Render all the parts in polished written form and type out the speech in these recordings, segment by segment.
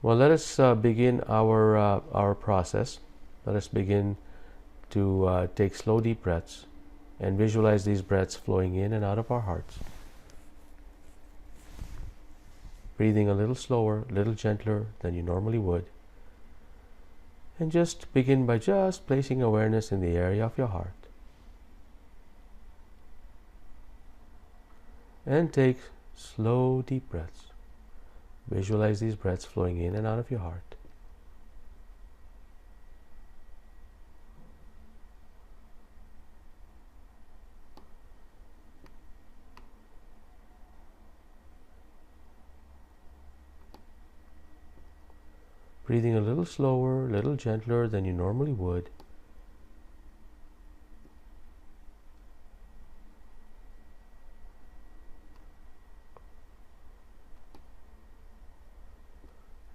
Well, let us begin our process. Let us begin to take slow, deep breaths and visualize these breaths flowing in and out of our hearts. Breathing a little slower, a little gentler than you normally would. And just begin by just placing awareness in the area of your heart. And take slow, deep breaths. Visualize these breaths flowing in and out of your heart. Breathing a little slower, a little gentler than you normally would.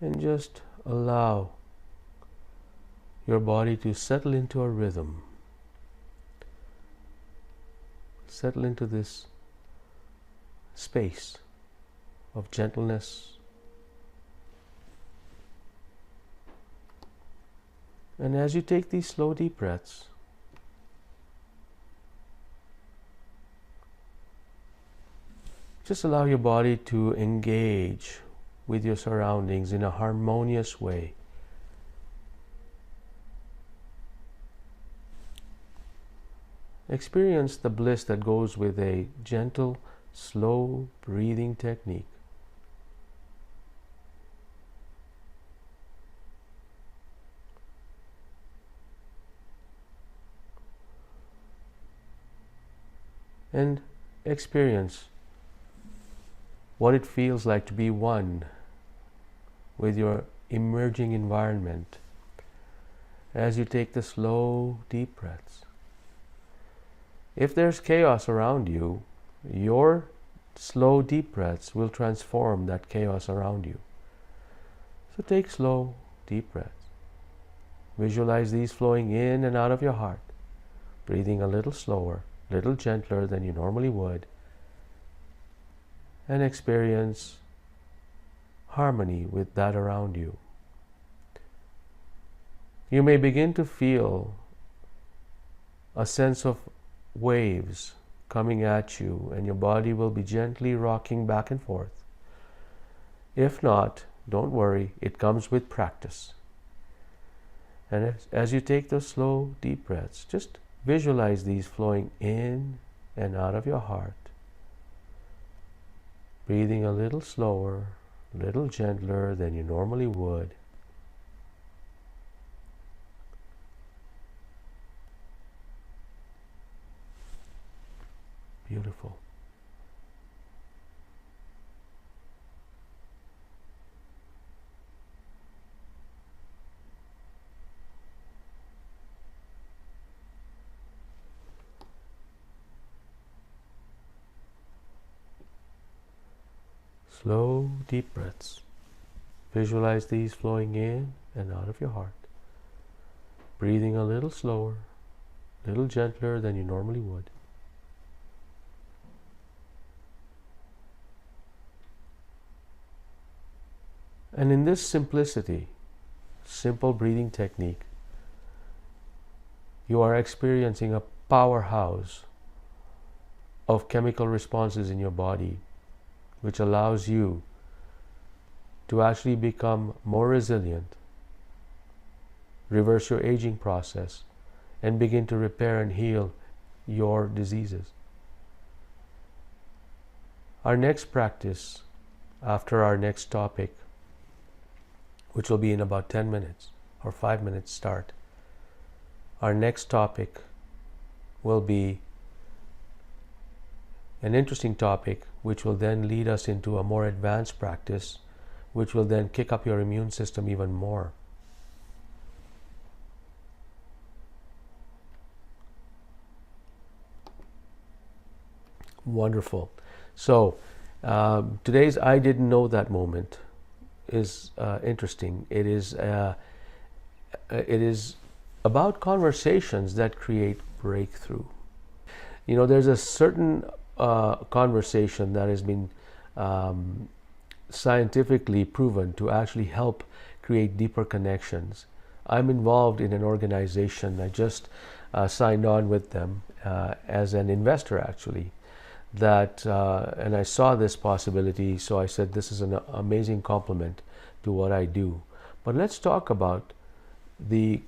And just allow your body to settle into a rhythm. Settle into this space of gentleness. And as you take these slow, deep breaths, just allow your body to engage with your surroundings in a harmonious way. Experience the bliss that goes with a gentle, slow breathing technique. And experience what it feels like to be one with your emerging environment as you take the slow, deep breaths. If there's chaos around you, your slow, deep breaths will transform that chaos around you. So take slow, deep breaths. Visualize these flowing in and out of your heart, breathing a little slower, a little gentler than you normally would, and experience harmony with that around you. You may begin to feel a sense of waves coming at you, and your body will be gently rocking back and forth. If not, don't worry, it comes with practice. And as you take those slow, deep breaths, just visualize these flowing in and out of your heart. Breathing a little slower, a little gentler than you normally would. Beautiful. Slow, deep breaths. Visualize these flowing in and out of your heart. Breathing a little slower, a little gentler than you normally would. And in this simplicity, simple breathing technique, you are experiencing a powerhouse of chemical responses in your body, which allows you to actually become more resilient, reverse your aging process, and begin to repair and heal your diseases. Our next practice, after our next topic, which will be in about 10 minutes or 5 minutes start, our next topic will be an interesting topic, which will then lead us into a more advanced practice, which will then kick up your immune system even more. Wonderful. So today's I didn't know that moment is interesting. It is about conversations that create breakthrough. There's a certain conversation that has been scientifically proven to actually help create deeper connections. I'm involved in an organization. I just signed on with them as an investor, actually. And I saw this possibility, so I said this is an amazing complement to what I do. But let's talk about the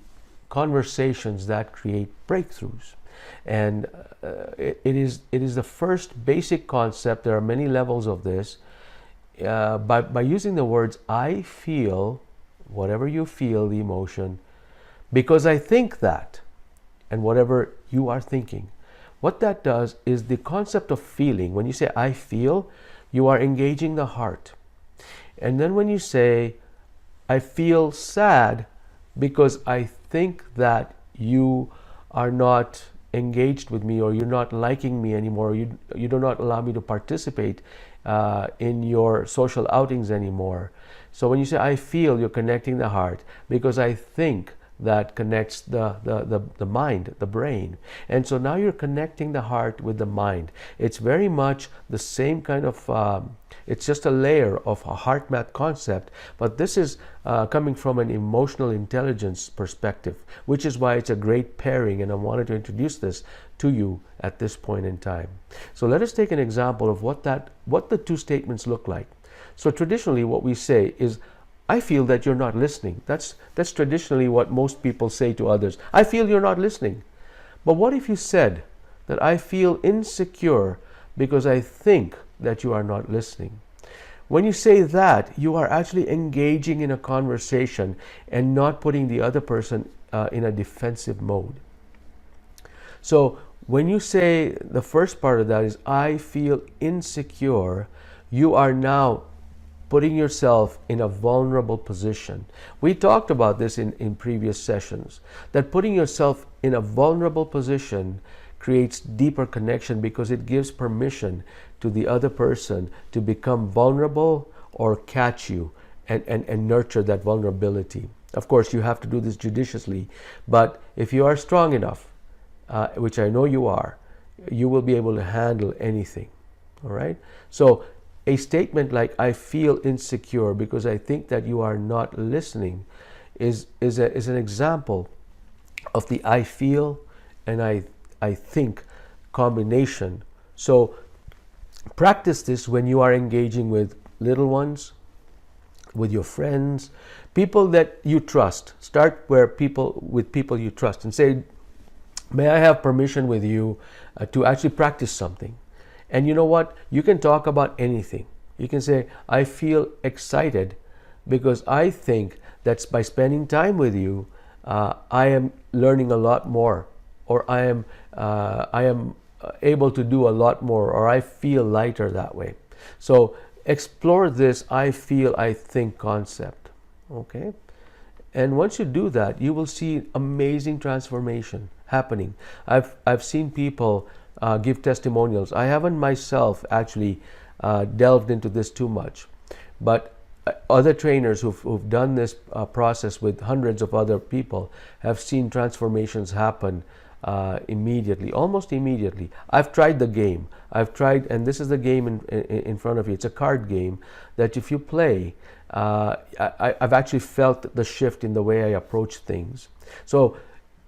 conversations that create breakthroughs. And it is the first basic concept. There are many levels of this. By using the words, I feel, whatever you feel, the emotion, because I think that, and whatever you are thinking. What that does is the concept of feeling. When you say I feel, you are engaging the heart. And then when you say I feel sad because I think that you are not engaged with me, or you're not liking me anymore, you do not allow me to participate in your social outings anymore. So when you say I feel, you're connecting the heart, because I think that connects the mind, the brain. And so now you're connecting the heart with the mind. It's very much the same kind of, it's just a layer of a heart math concept, but this is coming from an emotional intelligence perspective, which is why it's a great pairing, and I wanted to introduce this to you at this point in time. So let us take an example of what the two statements look like. So traditionally what we say is, I feel that you're not listening. That's traditionally what most people say to others. I feel you're not listening. But what if you said that I feel insecure because I think that you are not listening? When you say that, you are actually engaging in a conversation and not putting the other person in a defensive mode. So when you say the first part of that is I feel insecure, you are now putting yourself in a vulnerable position. We talked about this in previous sessions, that putting yourself in a vulnerable position creates deeper connection, because it gives permission to the other person to become vulnerable or catch you and nurture that vulnerability. Of course, you have to do this judiciously, but if you are strong enough, which I know you are, you will be able to handle anything. All right? So a statement like I feel insecure because I think that you are not listening is an example of the I feel and I think combination. So practice this when you are engaging with little ones, with your friends, people that you trust. Start with people you trust and say, may I have permission with you to actually practice something? And you know what? You can talk about anything. You can say, I feel excited because I think that by spending time with you, I am learning a lot more, or I am able to do a lot more, or I feel lighter that way. So explore this I feel, I think concept. Okay? And once you do that, you will see amazing transformation happening. I've seen people give testimonials. I haven't myself actually delved into this too much, but other trainers who've done this process with hundreds of other people have seen transformations happen immediately, almost immediately. I've tried the game. And this is the game in front of you. It's a card game that if you play, I've actually felt the shift in the way I approach things. So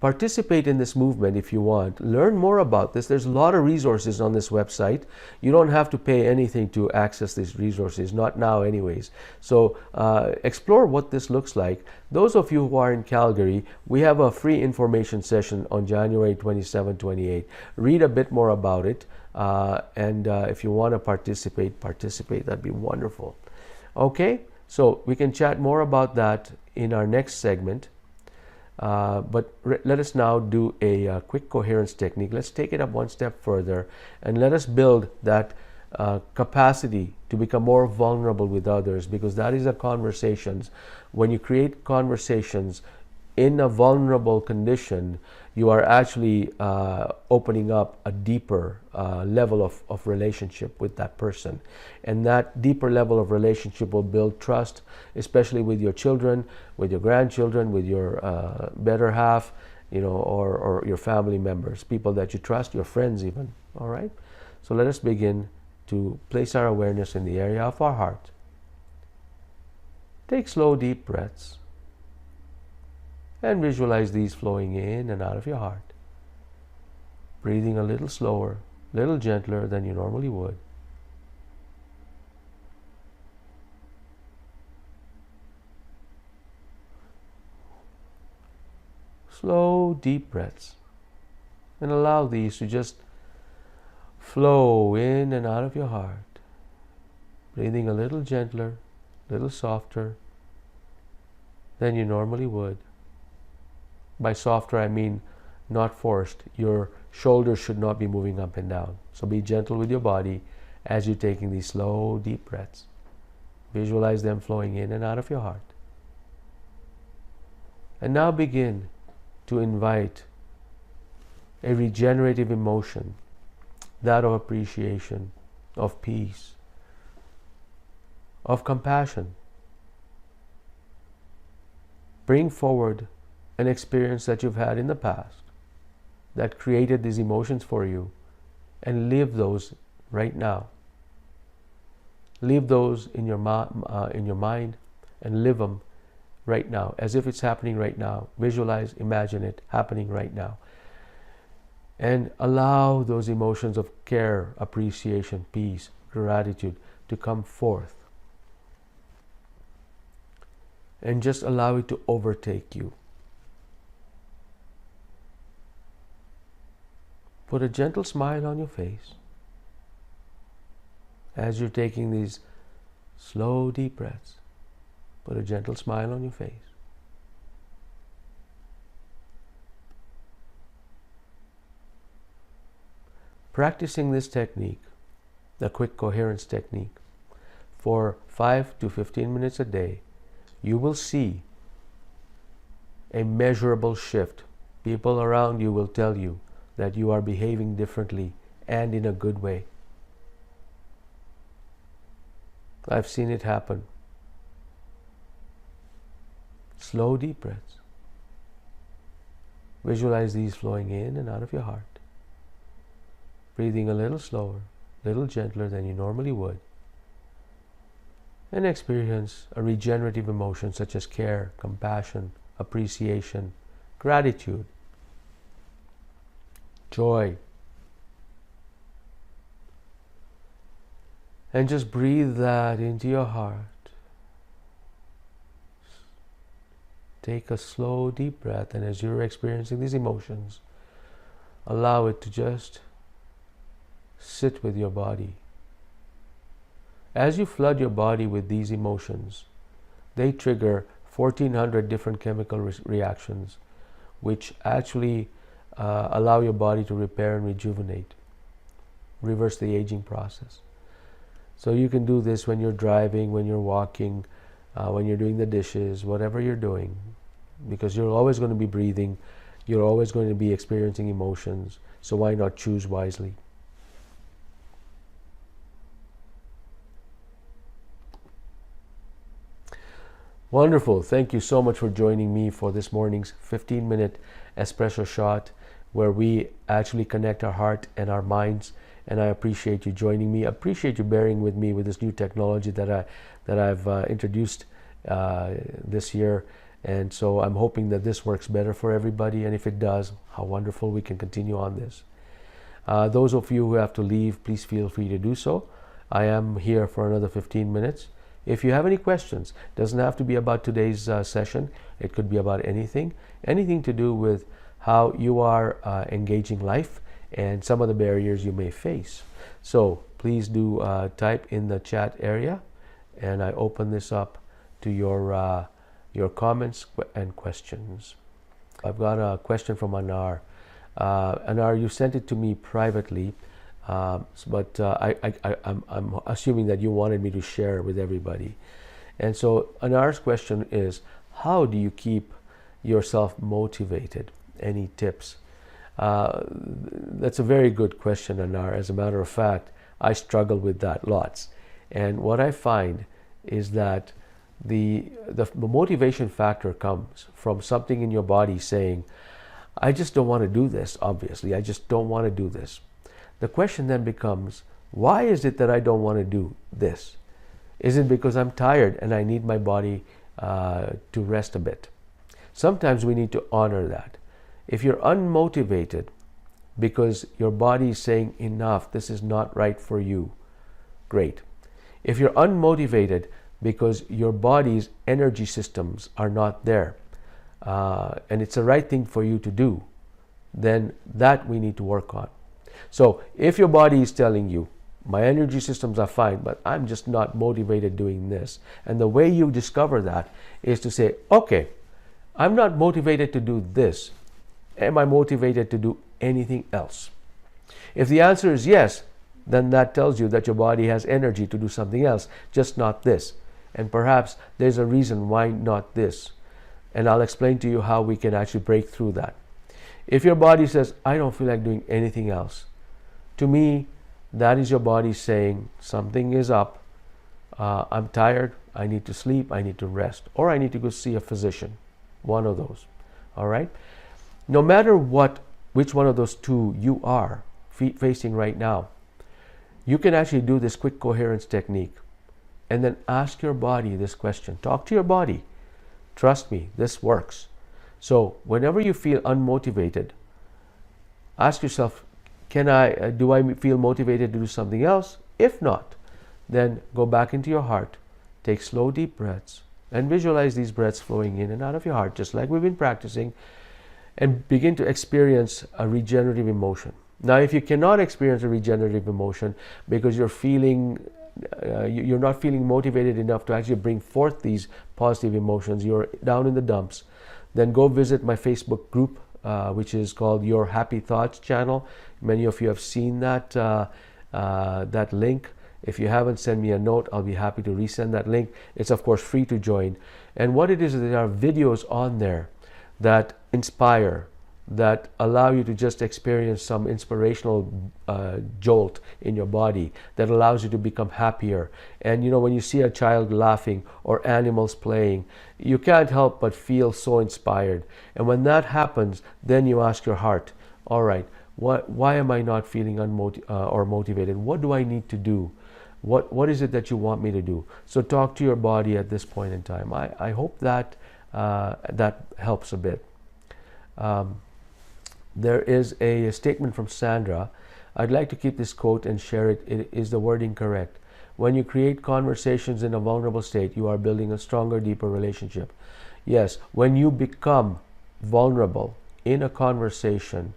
participate in this movement if you want. Learn more about this. There's a lot of resources on this website. You don't have to pay anything to access these resources, not now anyways. So explore what this looks like. Those of you who are in Calgary, we have a free information session on January 27, 28. Read a bit more about it. And if you want to participate, that'd be wonderful. Okay, so we can chat more about that in our next segment. But let us now do a quick coherence technique. Let's take it up one step further and let us build that capacity to become more vulnerable with others, because that is a conversations. When you create conversations in a vulnerable condition, you are actually opening up a deeper level of relationship with that person. And that deeper level of relationship will build trust, especially with your children, with your grandchildren, with your better half, or your family members, people that you trust, your friends even. All right? So let us begin to place our awareness in the area of our heart. Take slow, deep breaths and visualize these flowing in and out of your heart. Breathing a little slower, a little gentler than you normally would. Slow, deep breaths. And allow these to just flow in and out of your heart. Breathing a little gentler, a little softer than you normally would. By softer, I mean not forced. Your shoulders should not be moving up and down. So be gentle with your body as you're taking these slow, deep breaths. Visualize them flowing in and out of your heart. And now begin to invite a regenerative emotion, that of appreciation, of peace, of compassion. Bring forward an experience that you've had in the past that created these emotions for you, and live those right now. Leave those in your mind and live them right now, as if it's happening right now. Visualize, imagine it happening right now. And allow those emotions of care, appreciation, peace, gratitude to come forth. And just allow it to overtake you. Put a gentle smile on your face as you're taking these slow, deep breaths. Put a gentle smile on your face. Practicing this technique, the quick coherence technique, for 5 to 15 minutes a day, you will see a measurable shift. People around you will tell you that you are behaving differently and in a good way. I've seen it happen. Slow, deep breaths. Visualize these flowing in and out of your heart. Breathing a little slower, a little gentler than you normally would. And experience a regenerative emotion such as care, compassion, appreciation, gratitude, joy. And just breathe that into your heart. Take a slow, deep breath, and as you're experiencing these emotions, allow it to just sit with your body. As you flood your body with these emotions, they trigger 1,400 different chemical reactions, which actually allow your body to repair and rejuvenate, reverse the aging process. So you can do this when you're driving, when you're walking, when you're doing the dishes, whatever you're doing, because you're always going to be breathing, you're always going to be experiencing emotions, so why not choose wisely? Wonderful. Thank you so much for joining me for this morning's 15-minute espresso shot, where we actually connect our heart and our minds. And I appreciate you joining me. I appreciate you bearing with me with this new technology that I've introduced this year. And so I'm hoping that this works better for everybody. And if it does, how wonderful, we can continue on this. Those of you who have to leave, please feel free to do so. I am here for another 15 minutes. If you have any questions, it doesn't have to be about today's session. It could be about anything to do with how you are engaging life and some of the barriers you may face. So please do type in the chat area, and I open this up to your comments and questions. I've got a question from Anar. Anar, you sent it to me privately, but I'm assuming that you wanted me to share with everybody. And so Anar's question is, how do you keep yourself motivated? Any tips? That's a very good question, Anar. As a matter of fact, I struggle with that lots. And what I find is that the motivation factor comes from something in your body saying, I just don't want to do this, obviously. I just don't want to do this. The question then becomes, why is it that I don't want to do this? Is it because I'm tired and I need my body to rest a bit? Sometimes we need to honor that. If you're unmotivated because your body is saying enough, this is not right for you, great. If you're unmotivated because your body's energy systems are not there, and it's the right thing for you to do, then that we need to work on. So if your body is telling you, my energy systems are fine, but I'm just not motivated doing this, and the way you discover that is to say, okay, I'm not motivated to do this. Am I motivated to do anything else? If the answer is yes, then that tells you that your body has energy to do something else, just not this. And perhaps there's a reason why not this. And I'll explain to you how we can actually break through that. If your body says, I don't feel like doing anything else, to me, that is your body saying something is up. I'm tired, I need to sleep, I need to rest, or I need to go see a physician. One of those. All right? No matter which one of those two you are facing right now, you can actually do this quick coherence technique and then ask your body this question. Talk to your body. Trust me, this works. So whenever you feel unmotivated, ask yourself, do I feel motivated to do something else? If not, then go back into your heart, take slow, deep breaths, and visualize these breaths flowing in and out of your heart, just like we've been practicing, and begin to experience a regenerative emotion. Now, if you cannot experience a regenerative emotion because you're not feeling motivated enough to actually bring forth these positive emotions, you're down in the dumps, then go visit my Facebook group, which is called Your Happy Thoughts channel. Many of you have seen that link. If you haven't, send me a note. I'll be happy to resend that link. It's of course free to join. And what it is there are videos on there that inspire, that allow you to just experience some inspirational jolt in your body that allows you to become happier. And you know, when you see a child laughing or animals playing, you can't help but feel so inspired. And when that happens, then you ask your heart, all right, why am I not feeling motivated? What do I need to do? What is it that you want me to do? So talk to your body at this point in time. I hope that that helps a bit. There is a statement from Sandra. I'd like to keep this quote and share it. Is the wording correct? When you create conversations in a vulnerable state, you are building a stronger, deeper relationship. Yes, when you become vulnerable in a conversation,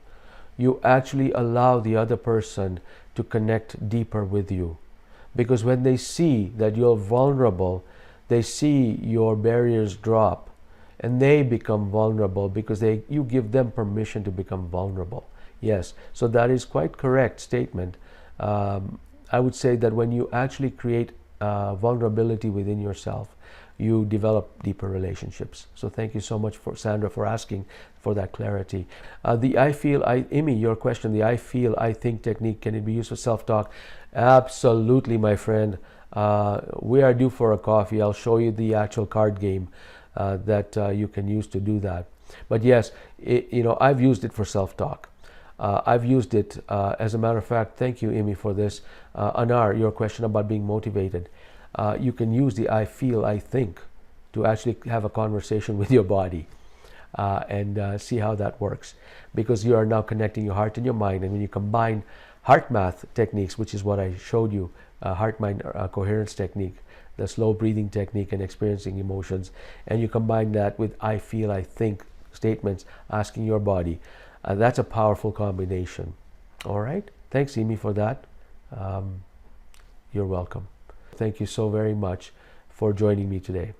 you actually allow the other person to connect deeper with you. Because when they see that you're vulnerable, they see your barriers drop, and they become vulnerable because you give them permission to become vulnerable. Yes, so that is quite correct statement. I would say that when you actually create vulnerability within yourself, you develop deeper relationships. So thank you so much for Sandra for asking for that clarity. Amy, your question, the I feel, I think technique, can it be used for self-talk? Absolutely, my friend. We are due for a coffee. I'll show you the actual card game that you can use to do that. But yes, I've used it for self-talk. I've used it, as a matter of fact, thank you, Amy, for this. Anar, your question about being motivated. You can use the I feel, I think to actually have a conversation with your body and see how that works. Because you are now connecting your heart and your mind. And when you combine heart math techniques, which is what I showed you, heart-mind coherence technique, the slow breathing technique and experiencing emotions, and you combine that with I feel, I think statements, asking your body, that's a powerful combination. All right. Thanks, Amy, for that. You're welcome. Thank you so very much for joining me today.